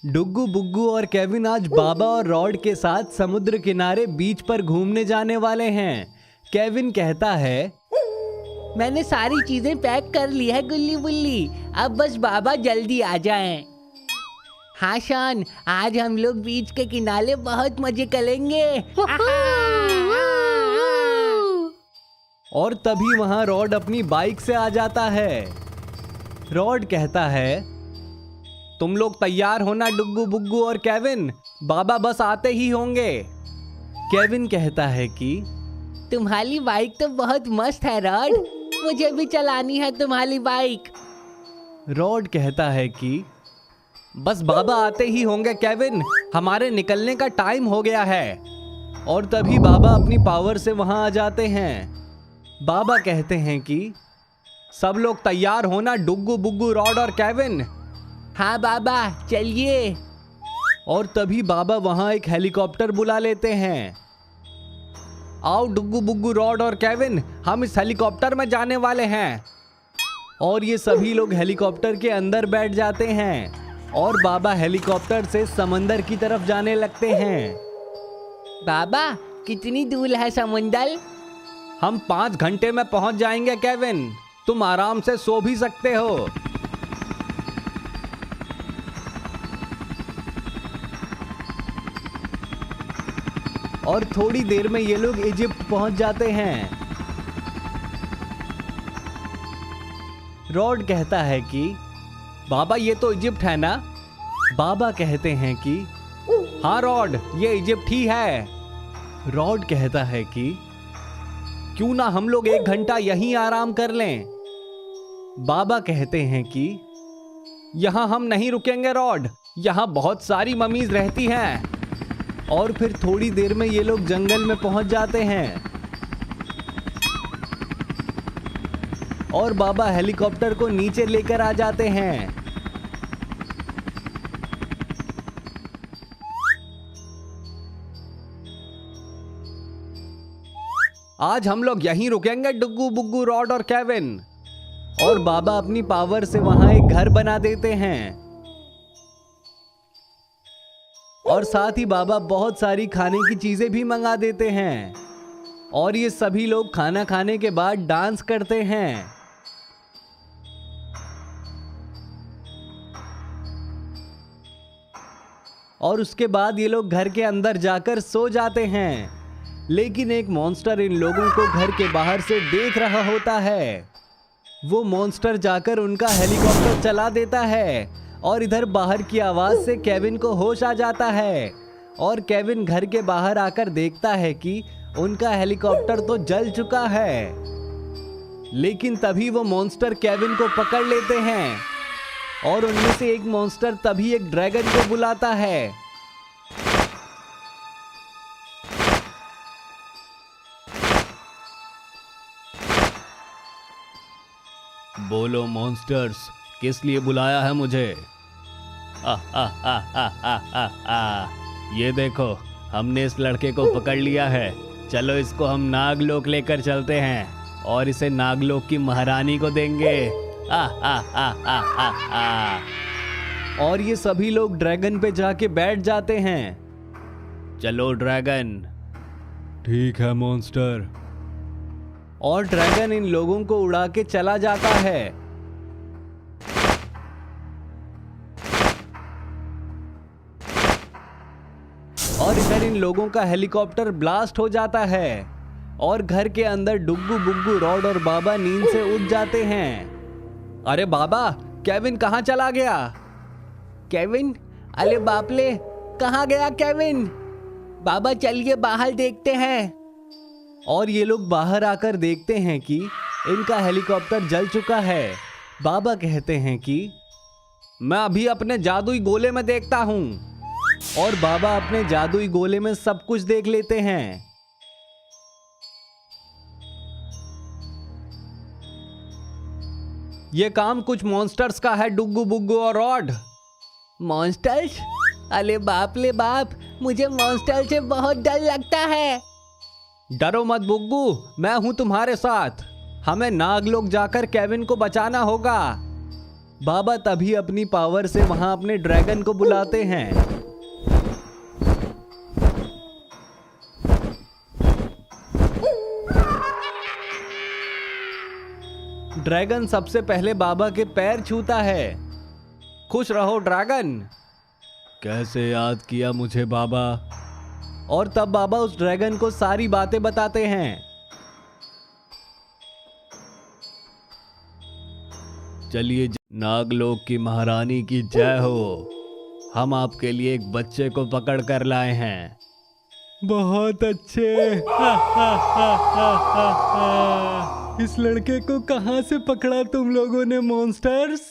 डुग्गू बुग्गू और केविन आज बाबा और रॉड के साथ समुद्र किनारे बीच पर घूमने जाने वाले हैं। केविन कहता है, मैंने सारी चीजें पैक कर ली है गुल्ली बुल्ली, अब बस बाबा जल्दी आ जाएं। हाँ शॉन, आज हम लोग बीच के किनारे बहुत मजे करेंगे। और तभी वहां रॉड अपनी बाइक से आ जाता है। रॉड कहता है, तुम लोग तैयार होना डुग्गू बुग्गू और केविन, बाबा बस आते ही होंगे। केविन कहता है कि तुम्हारी बाइक तो बहुत मस्त है रॉड, मुझे भी चलानी है तुम्हारी बाइक। रॉड कहता है कि बस बाबा आते ही होंगे केविन, हमारे निकलने का टाइम हो गया है। और तभी बाबा अपनी पावर से वहां आ जाते हैं। बाबा कहते हैं कि सब लोग तैयार होना डुग्गू बुग्गू रॉड और केविन। हाँ बाबा चलिए। और तभी बाबा वहां एक हेलीकॉप्टर बुला लेते हैं। आओ डुग्गू बुग्गू रॉड और केविन, हम इस हेलीकॉप्टर में जाने वाले हैं। और ये सभी लोग हेलीकॉप्टर के अंदर बैठ जाते हैं और बाबा हेलीकॉप्टर से समंदर की तरफ जाने लगते हैं। बाबा कितनी दूर है समुंदर? हम 5 घंटे में पहुंच जाएंगे केविन, तुम आराम से सो भी सकते हो। और थोड़ी देर में ये लोग इजिप्ट पहुंच जाते हैं। रॉड कहता है कि बाबा ये तो इजिप्ट है ना? बाबा कहते हैं कि हाँ रॉड, ये इजिप्ट ही है। रॉड कहता है कि क्यों ना हम लोग 1 घंटा यहीं आराम कर लें। बाबा कहते हैं कि यहां हम नहीं रुकेंगे रॉड, यहां बहुत सारी मम्मीज रहती हैं। और फिर थोड़ी देर में ये लोग जंगल में पहुंच जाते हैं और बाबा हेलीकॉप्टर को नीचे लेकर आ जाते हैं। आज हम लोग यहीं रुकेंगे डुग्गू बुग्गू रॉड और केविन। और बाबा अपनी पावर से वहां एक घर बना देते हैं। और साथ ही बाबा बहुत सारी खाने की चीजें भी मंगा देते हैं। और ये सभी लोग खाना खाने के बाद डांस करते हैं। और उसके बाद ये लोग घर के अंदर जाकर सो जाते हैं। लेकिन एक मॉन्स्टर इन लोगों को घर के बाहर से देख रहा होता है। वो मॉन्स्टर जाकर उनका हेलीकॉप्टर चला देता है। और इधर बाहर की आवाज से केविन को होश आ जाता है। और केविन घर के बाहर आकर देखता है कि उनका हेलीकॉप्टर तो जल चुका है। लेकिन तभी वो मॉन्स्टर केविन को पकड़ लेते हैं। और उनमें से एक मॉन्स्टर तभी एक ड्रैगन को बुलाता है। बोलो मॉन्स्टर्स, किस लिए बुलाया है मुझे? ये देखो, हमने इस लड़के को पकड़ लिया है। चलो इसको हम नागलोक लेकर चलते हैं और इसे नागलोक की महारानी को देंगे। और ये सभी लोग ड्रैगन पे जाके बैठ जाते हैं। चलो ड्रैगन। ठीक है मॉन्स्टर। और ड्रैगन इन लोगों को उड़ा के चला जाता है। और इधर इन लोगों का हेलीकॉप्टर ब्लास्ट हो जाता है। और घर के अंदर डुग्गू बुग्गू रॉड और बाबा नींद से उठ जाते हैं। अरे बाबा, केविन कहाँ चला गया? केविन? अरे बापले, कहाँ गया केविन? बाबा चलिए बाहर देखते हैं। और ये लोग बाहर आकर देखते हैं कि इनका हेलीकॉप्टर जल चुका है। बाबा कहते हैं कि मैं अभी अपने जादुई गोले में देखता हूं। और बाबा अपने जादुई गोले में सब कुछ देख लेते हैं। ये काम कुछ मॉन्स्टर्स का है डुग्गू बुग्गू और रॉड। मॉन्स्टर्स? अरे बाप ले बाप, मुझे मॉन्स्टर से बहुत डर लगता है। डरो मत बुग्गू, मैं हूं तुम्हारे साथ। हमें नागलोक जाकर केविन को बचाना होगा। बाबा तभी अपनी पावर से वहां अपने ड्रैगन को बुलाते हैं। ड्रैगन सबसे पहले बाबा के पैर छूता है। खुश रहो ड्रैगन। कैसे याद किया मुझे बाबा? और तब बाबा उस ड्रैगन को सारी बातें बताते हैं। चलिए, नागलोक की महारानी की जय हो। हम आपके लिए एक बच्चे को पकड़ कर लाए हैं। बहुत अच्छे। इस लड़के को कहां से पकड़ा तुम लोगों ने मॉन्स्टर्स?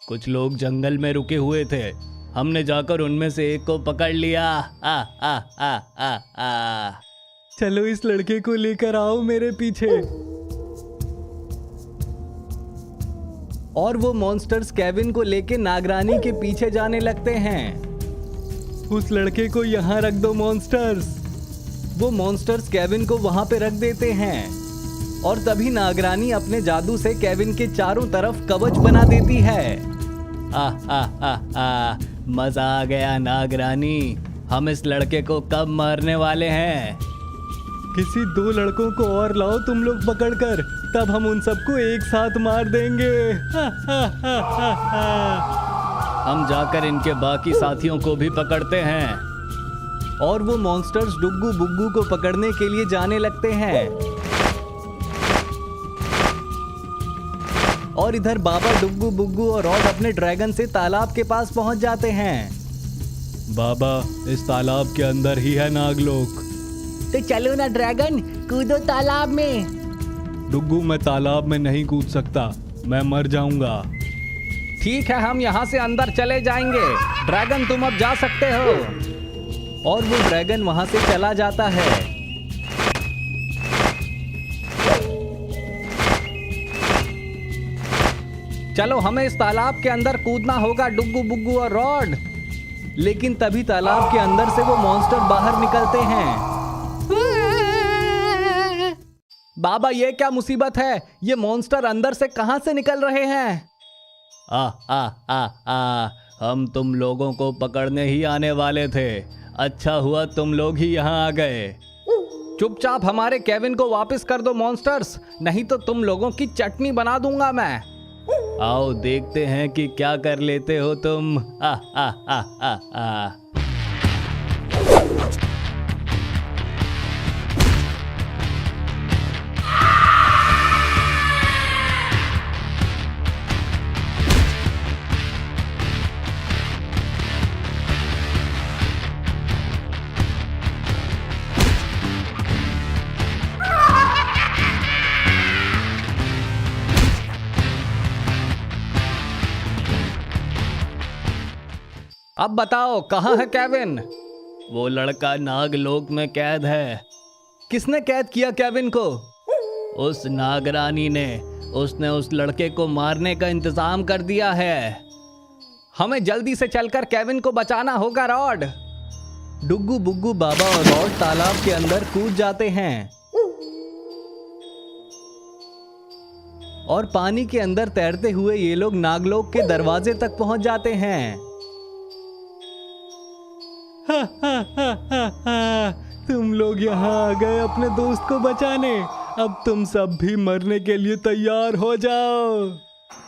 कुछ लोग जंगल में रुके हुए थे, हमने जाकर उनमें से एक को पकड़ लिया। चलो इस लड़के को लेकर आओ मेरे पीछे। और वो मॉन्स्टर्स केविन को लेके नागरानी के पीछे जाने लगते हैं। उस लड़के को यहाँ रख दो मॉन्स्टर्स। वो मॉन्स्टर्स केविन को वहां पे रख देते हैं और तभी नागरानी अपने जादू से केविन के चारों तरफ कवच बना देती है। मजा आ गया नागरानी। हम इस लड़के को कब मारने वाले हैं? किसी 2 लड़कों को और लाओ तुम लोग पकड़कर, तब हम उन सबको एक साथ मार देंगे। हम जाकर इनके बाकी साथियों को भी पकड़ते हैं। और वो मॉन्स्टर्स डुग्गू बुग्गू को पकड़ने के लिए जाने लगते हैं। और इधर बाबा डुग्गू बुग्गू और रॉड अपने ड्रैगन से तालाब के पास पहुंच जाते हैं। बाबा, इस तालाब के अंदर ही है नागलोक। तो चलो ना ड्रैगन, कूदो तालाब में। डुग्गू, मैं तालाब में नहीं कूद सकता, मैं मर जाऊंगा। ठीक है, हम यहाँ से अंदर चले जाएंगे। ड्रैगन, तुम अब जा सकते हो। और वो ड्रैगन वहां से चला जाता है। चलो, हमें इस तालाब के अंदर कूदना होगा डुग्गू बुग्गू और रॉड। लेकिन तभी तालाब के अंदर से वो मॉन्स्टर बाहर निकलते हैं। बाबा, ये क्या मुसीबत है? ये मॉन्स्टर अंदर से कहां से निकल रहे हैं? हम तुम लोगों को पकड़ने ही आने वाले थे। अच्छा हुआ तुम लोग ही यहाँ आ गए। चुपचाप हमारे केविन को वापस कर दो मॉन्स्टर्स, नहीं तो तुम लोगों की चटनी बना दूंगा मैं। आओ देखते हैं कि क्या कर लेते हो तुम। अब बताओ, कहाँ है केविन? वो लड़का नागलोक में कैद है। किसने कैद किया केविन को? उस नागरानी ने। उसने उस लड़के को मारने का इंतजाम कर दिया है। हमें जल्दी से चलकर केविन को बचाना होगा रॉड। डुग्गू बुग्गू, बाबा और रॉड तालाब के अंदर कूद जाते हैं और पानी के अंदर तैरते हुए ये लोग नागलोक के दरवाजे तक पहुंच जाते हैं। तुम लोग यहाँ आ गए अपने दोस्त को बचाने। अब तुम सब भी मरने के लिए तैयार हो जाओ।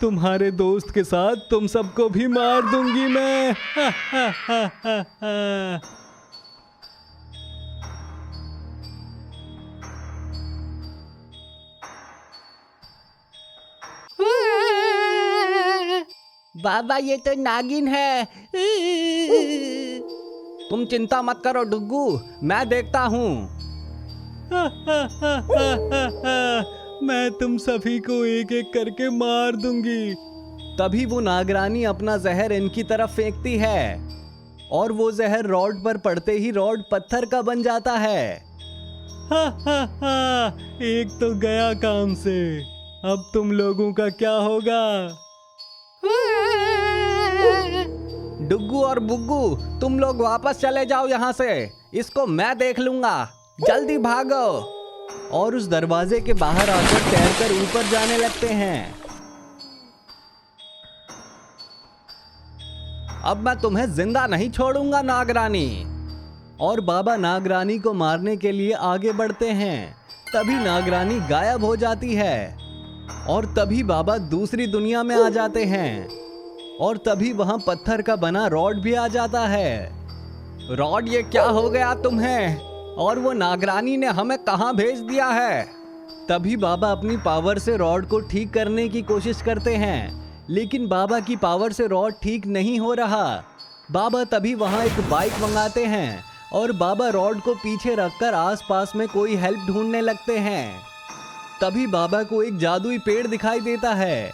तुम्हारे दोस्त के साथ तुम सबको भी मार दूंगी मैं। बाबा, ये तो नागिन है। तुम चिंता मत करो डुग्गू, मैं देखता हूँ। मैं तुम सभी को एक एक करके मार दूंगी। तभी वो नागरानी अपना जहर इनकी तरफ फेंकती है और वो जहर रॉड पर पड़ते ही रॉड पत्थर का बन जाता है। एक तो गया काम से। अब तुम लोगों का क्या होगा? डुग्गू और बुग्गू, तुम लोग वापस चले जाओ यहाँ से। इसको मैं देख लूंगा। जल्दी भागो। और उस दरवाजे के बाहर आकर तैरकर ऊपर जाने लगते हैं। अब मैं तुम्हें जिंदा नहीं छोड़ूंगा नागरानी। और बाबा नागरानी को मारने के लिए आगे बढ़ते हैं। तभी नागरानी गायब हो जाती है और तभी बाबा दूसरी दुनिया में आ जाते हैं और तभी वहां पत्थर का बना रॉड भी आ जाता है। रॉड, ये क्या हो गया तुम्हें? और वो नागरानी ने हमें कहां भेज दिया है? तभी बाबा अपनी पावर से रॉड को ठीक करने की कोशिश करते हैं, लेकिन बाबा की पावर से रॉड ठीक नहीं हो रहा। बाबा तभी वहां एक बाइक मंगाते हैं और बाबा रॉड को पीछे रखकर आसपास में कोई हेल्प ढूंढने लगते हैं। तभी बाबा को एक जादुई पेड़ दिखाई देता है।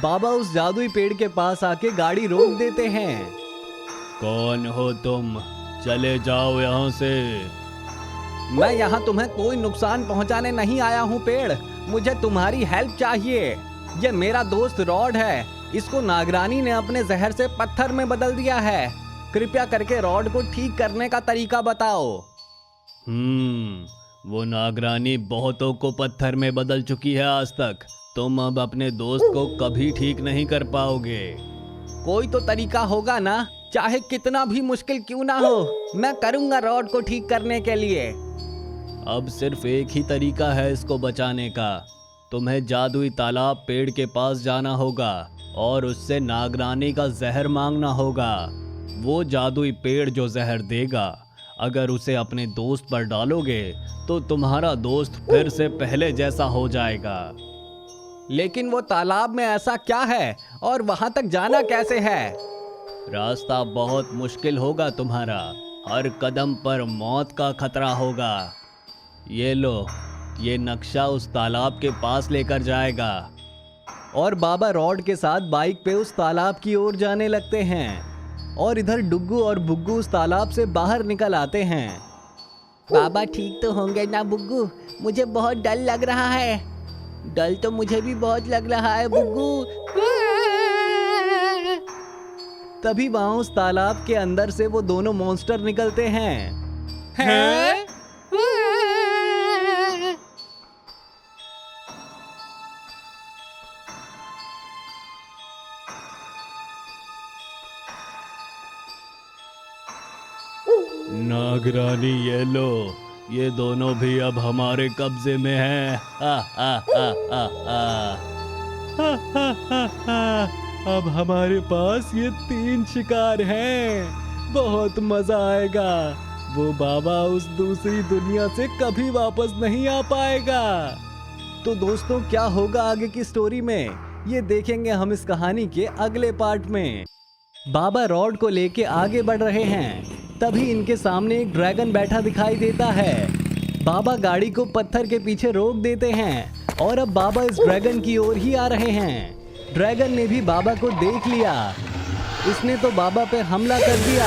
बाबा उस जादुई पेड़ के पास आके गाड़ी रोक देते हैं। कौन हो तुम? चले जाओ यहाँ से। मैं यहाँ तुम्हें कोई नुकसान पहुँचाने नहीं आया हूँ पेड़, मुझे तुम्हारी हेल्प चाहिए। ये मेरा दोस्त रॉड है, इसको नागरानी ने अपने जहर से पत्थर में बदल दिया है। कृपया करके रॉड को ठीक करने का तरीका बताओ। वो नागरानी बहुतों को पत्थर में बदल चुकी है आज तक। तुम अब अपने दोस्त को कभी ठीक नहीं कर पाओगे। कोई तो तरीका होगा ना, चाहे कितना भी मुश्किल क्यों ना हो, मैं करूंगा रॉड को ठीक करने के लिए। अब सिर्फ एक ही तरीका है इसको बचाने का। तुम्हें जादुई तालाब पेड़ के पास जाना होगा और उससे नागरानी का जहर मांगना होगा। वो जादुई पेड़ जो जहर देगा, अगर उसे अपने दोस्त पर डालोगे तो तुम्हारा दोस्त फिर से पहले जैसा हो जाएगा। लेकिन वो तालाब में ऐसा क्या है और वहां तक जाना कैसे है? रास्ता बहुत मुश्किल होगा तुम्हारा, हर कदम पर मौत का खतरा होगा। ये लो, ये नक्शा उस तालाब के पास लेकर जाएगा। और बाबा रॉड के साथ बाइक पे उस तालाब की ओर जाने लगते हैं और इधर डुग्गू और बुग्गू उस तालाब से बाहर निकल आते हैं। बाबा ठीक तो होंगे ना बुग्गू? मुझे बहुत डर लग रहा है। डर तो मुझे भी बहुत लग रहा है बुग्गू। तभी वहां उस तालाब के अंदर से वो दोनों मॉन्स्टर निकलते हैं। हैं? नागरानी, ये लो, ये दोनों भी अब हमारे कब्जे में हैं। हा हा हा हा हा। हा हा हा हा। अब हमारे पास ये 3 शिकार हैं। बहुत मजा आएगा। वो बाबा उस दूसरी दुनिया से कभी वापस नहीं आ पाएगा। तो दोस्तों, क्या होगा आगे की स्टोरी में, ये देखेंगे हम इस कहानी के अगले पार्ट में। बाबा रॉड को लेके आगे बढ़ रहे हैं, तभी इनके सामने एक ड्रैगन बैठा दिखाई देता है। बाबा गाड़ी को पत्थर के पीछे रोक देते हैं और अब बाबा इस ड्रैगन की ओर ही आ रहे हैं। ड्रैगन ने भी बाबा को देख लिया। इसने तो बाबा पे हमला कर दिया।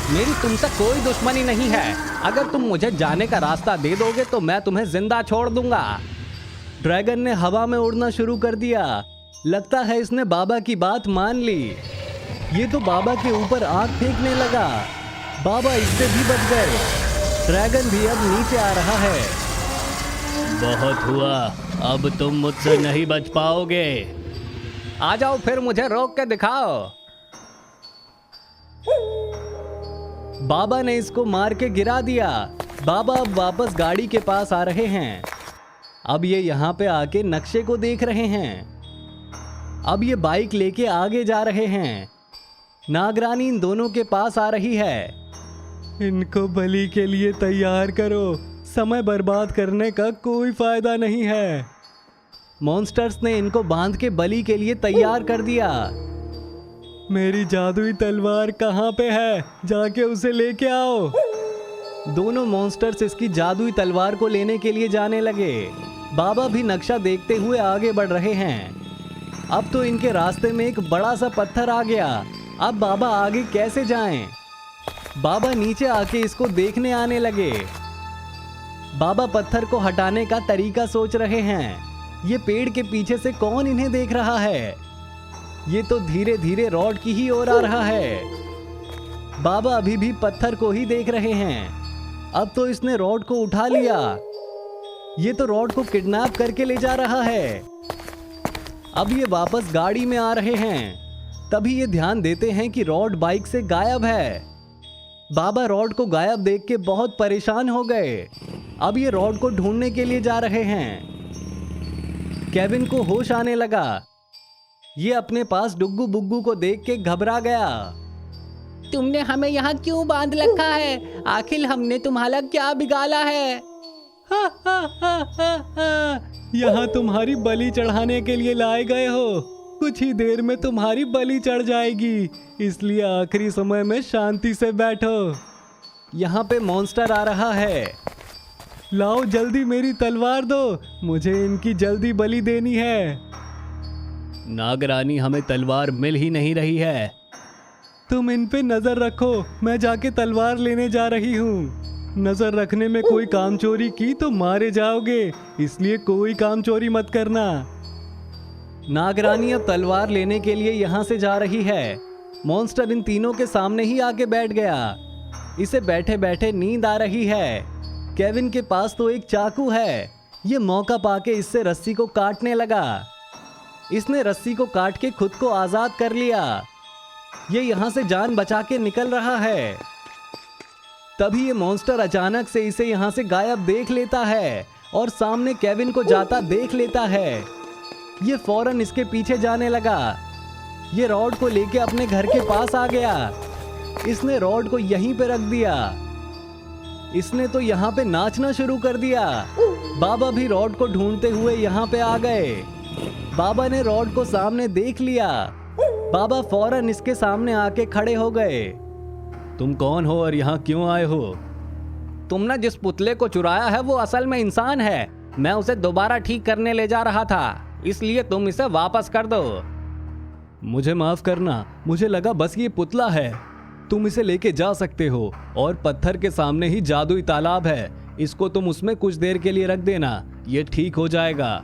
मेरी तुमसे कोई दुश्मनी नहीं है। अगर तुम मुझे जाने का रास्ता दे दोगे तो मैं तुम्हें जिंदा छोड़ दूंगा। ड्रैगन ने हवा में उड़ना शुरू कर दिया। लगता है इसने बाबा की बात मान ली। ये तो बाबा के ऊपर आग फेंकने लगा। बाबा इससे भी बच गए। ड्रैगन भी अब नीचे आ रहा है। बहुत हुआ, अब तुम मुझसे नहीं बच पाओगे। आ जाओ, फिर मुझे रोक के दिखाओ। बाबा ने इसको मार के गिरा दिया। बाबा अब वापस गाड़ी के पास आ रहे हैं। अब ये यहाँ पे आके नक्शे को देख रहे हैं। अब ये बाइक लेके आगे जा रहे हैं। नागरानी इन दोनों के पास आ रही है। इनको बलि के लिए तैयार करो, समय बर्बाद करने का कोई फायदा नहीं है। मॉन्स्टर्स ने इनको बांध के बलि के लिए तैयार कर दिया। मेरी जादुई तलवार कहाँ पे है? जाके उसे लेके आओ। दोनों मॉन्स्टर्स इसकी जादुई तलवार को लेने के लिए जाने लगे। बाबा भी नक्शा देखते हुए आगे बढ़ रहे हैं। अब तो इनके रास्ते में एक बड़ा सा पत्थर आ गया। अब बाबा आगे कैसे जाएं? बाबा नीचे आके इसको देखने आने लगे। बाबा पत्थर को हटाने का तरीका सोच रहे हैं। ये पेड़ के पीछे से कौन इन्हें देख रहा है? ये तो धीरे धीरे रॉड की ही ओर आ रहा है। बाबा अभी भी पत्थर को ही देख रहे हैं। अब तो इसने रॉड को उठा लिया। ये तो रॉड को किडनैप करके ले जा रहा है। अब ये वापस गाड़ी में आ रहे हैं। तभी ये ध्यान देते हैं कि रॉड बाइक से गायब है। बाबा रॉड को गायब देख के बहुत परेशान हो गए। अब ये रॉड को ढूंढने के लिए जा रहे हैं। केविन को होश आने लगा। ये अपने पास डुग्गू बुग्गू को देख के घबरा गया। तुमने हमें यहाँ क्यों बांध रखा है? आखिर हमने तुम्हारा क्या बिगाड़ा है? हा हा हा हा हा। यहाँ तुम्हारी बलि चढ़ाने के लिए लाए गए हो। कुछ ही देर में तुम्हारी बलि चढ़ जाएगी, इसलिए आखिरी समय में शांति से बैठो। यहाँ पे मॉन्स्टर आ रहा है। लाओ जल्दी मेरी तलवार दो, मुझे इनकी जल्दी बलि देनी है। नागरानी, हमें तलवार मिल ही नहीं रही है। तुम इन पे नजर रखो, मैं जाके तलवार लेने जा रही हूँ। नजर रखने में कोई काम चोरी की तो मारे जाओगे, इसलिए कोई काम चोरी मत करना। नागरानी अब तलवार लेने के लिए यहाँ से जा रही है। मॉन्स्टर इन तीनों के सामने ही आके बैठ गया। इसे बैठे बैठे नींद आ रही है। केविन के पास तो एक चाकू है। ये मौका पाके इससे रस्सी को काटने लगा। इसने रस्सी को काट के खुद को आजाद कर लिया। ये यहाँ से जान बचा के निकल रहा है। तभी ये मॉन्स्टर अचानक से इसे यहाँ से गायब देख लेता है और सामने केविन को जाता देख लेता है। ये फौरन इसके पीछे जाने लगा। ये रॉड को लेके अपने घर के पास आ गया। इसने रॉड को यहीं पे रख दिया। इसने तो यहाँ पे नाचना शुरू कर दिया। बाबा भी रॉड को ढूंढते हुए यहाँ पे आ गए। बाबा ने रॉड को सामने देख लिया। बाबा फौरन इसके सामने आके खड़े हो गए। तुम कौन हो और यहाँ क्यों आए हो? तुमने जिस पुतले को चुराया है वो असल में इंसान है। मैं उसे दोबारा ठीक करने ले जा रहा था, इसलिए तुम इसे वापस कर दो। मुझे माफ करना, मुझे लगा बस ये पुतला है। तुम इसे लेके जा सकते हो और पत्थर के सामने ही जादुई तालाब है। इसको तुम उसमें कुछ देर के लिए रख देना, ये ठीक हो जाएगा।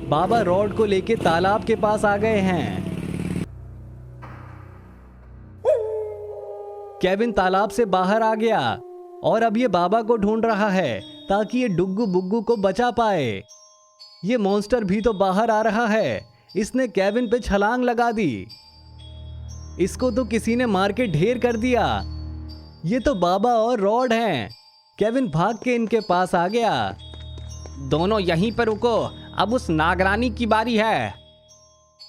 बाबा रॉड को लेके तालाब के पास आ गए हैं। केविन तालाब से बाहर आ गया और अब ये बाबा को ढूंढ रहा है ताकि ये डुग्गू बुग्गू को बचा पाए। ये मॉन्स्टर भी तो बाहर आ रहा है। इसने केविन पे छलांग लगा दी। इसको तो किसी ने मार के ढेर कर दिया। ये तो बाबा और रॉड हैं। केविन भाग के इनके पास आ गया। दोनों यहीं पर रुको, अब उस नागरानी की बारी है।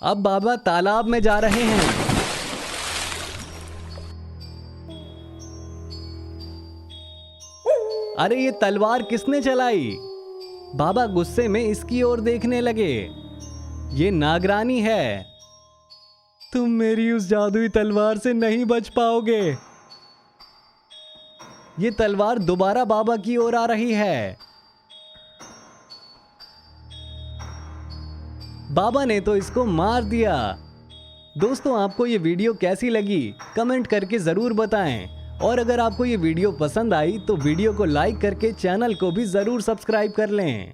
अब बाबा तालाब में जा रहे हैं। अरे ये तलवार किसने चलाई? बाबा गुस्से में इसकी ओर देखने लगे। ये नागरानी है। तुम मेरी उस जादुई तलवार से नहीं बच पाओगे। ये तलवार दोबारा बाबा की ओर आ रही है। बाबा ने तो इसको मार दिया। दोस्तों, आपको ये वीडियो कैसी लगी कमेंट करके जरूर बताएं। और अगर आपको ये वीडियो पसंद आई तो वीडियो को लाइक करके चैनल को भी जरूर सब्सक्राइब कर लें।